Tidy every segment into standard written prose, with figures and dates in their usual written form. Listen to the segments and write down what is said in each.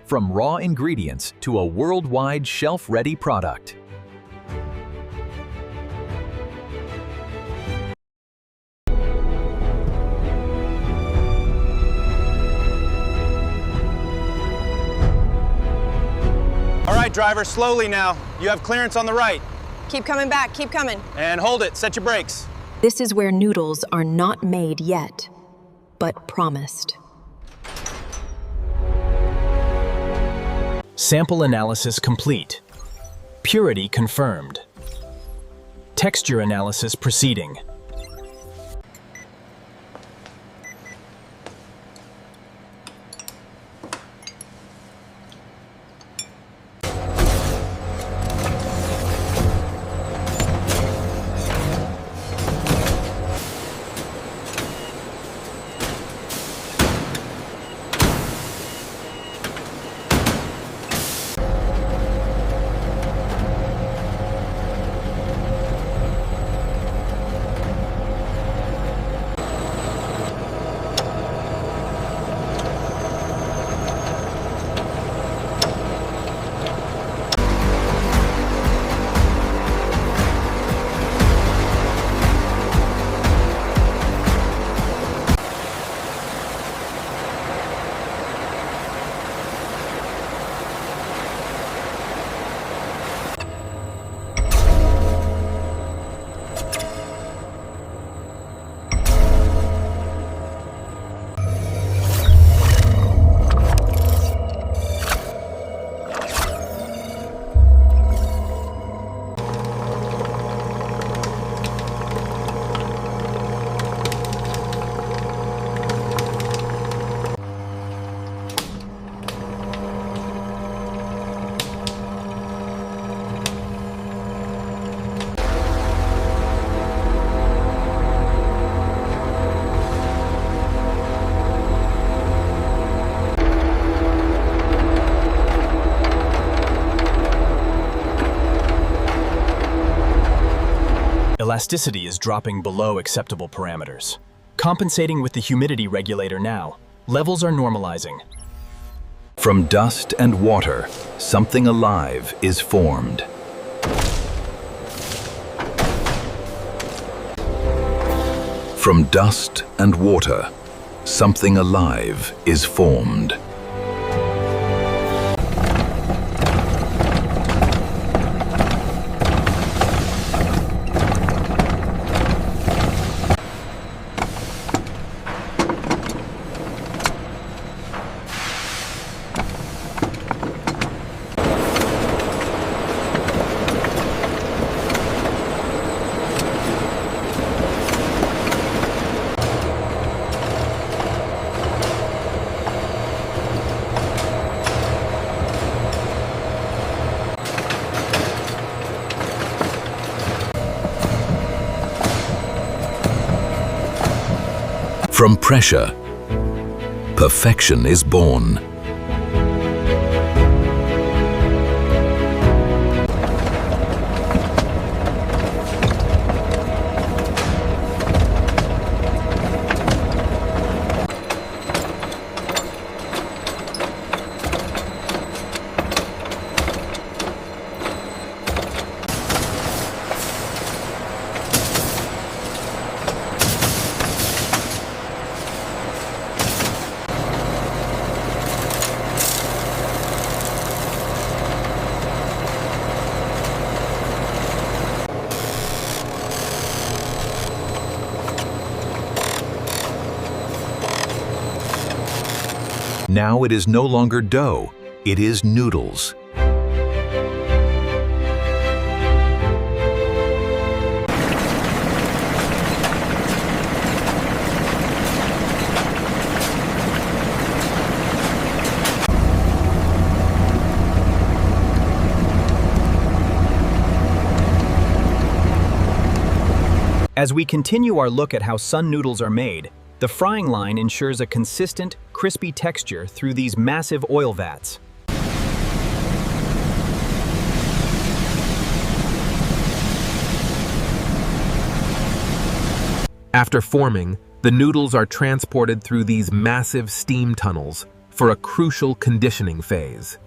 from raw ingredients to a worldwide shelf-ready product. All right, driver, slowly now. You have clearance on the right. Keep coming back, keep coming. And hold it, set your brakes. This is where noodles are not made yet, but promised. Sample analysis complete. Purity confirmed. Texture analysis proceeding. Elasticity is dropping below acceptable parameters. Compensating with the humidity regulator now, levels are normalizing. From dust and water, something alive is formed. From dust and water, something alive is formed. From pressure, perfection is born. Now it is no longer dough, it is noodles. As we continue our look at how sun noodles are made, the frying line ensures a consistent, crispy texture through these massive oil vats. After forming, the noodles are transported through these massive steam tunnels, for a crucial conditioning phase.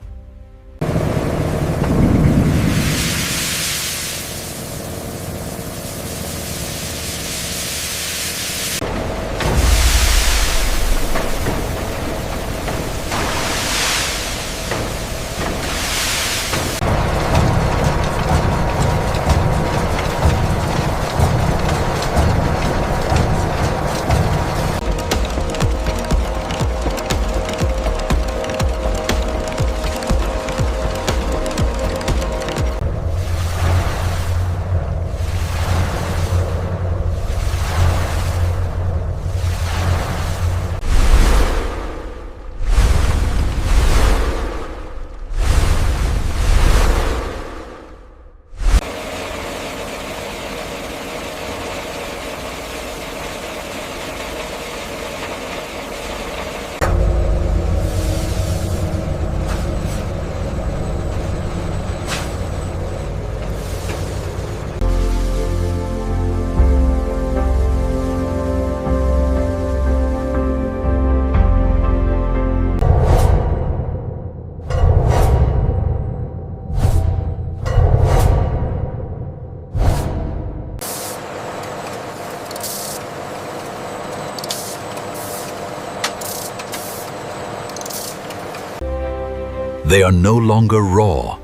They are no longer raw.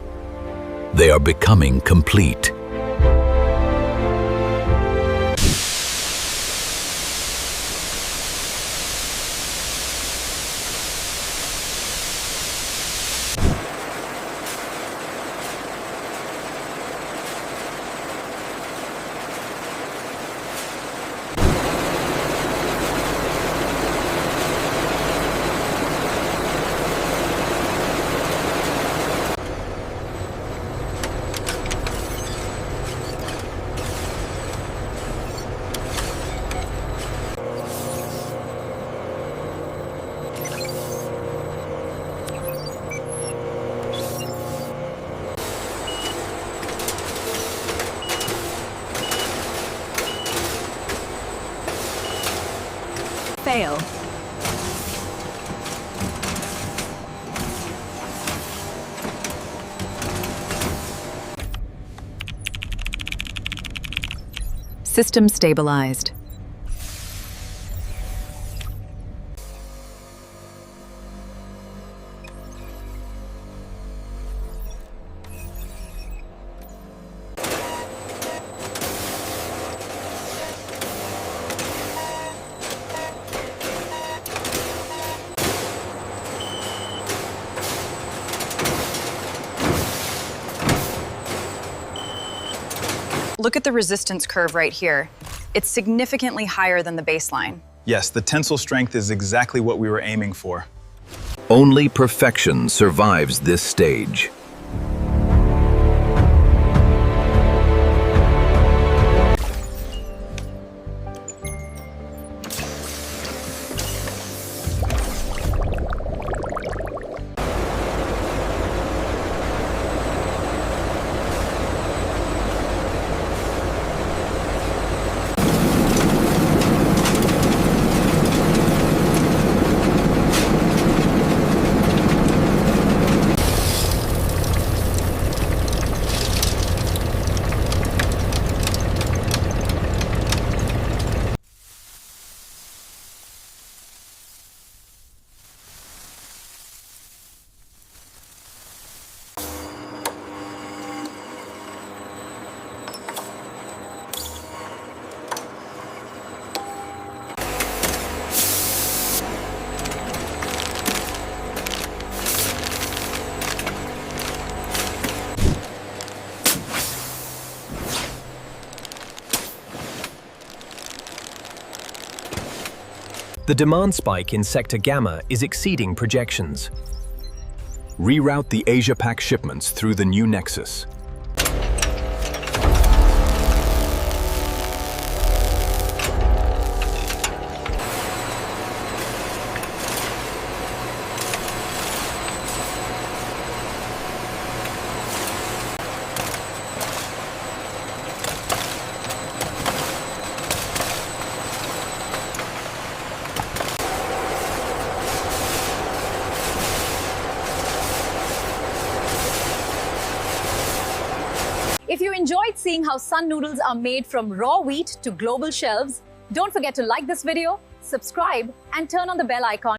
They are becoming complete. Fail. System stabilized. Look at the resistance curve right here. It's significantly higher than the baseline. Yes, the tensile strength is exactly what we were aiming for. Only perfection survives this stage. The demand spike in Sector Gamma is exceeding projections. Reroute the Asia-Pac shipments through the new nexus. If you enjoyed seeing how Sun noodles are made from raw wheat to global shelves, don't forget to like this video, subscribe, and turn on the bell icon.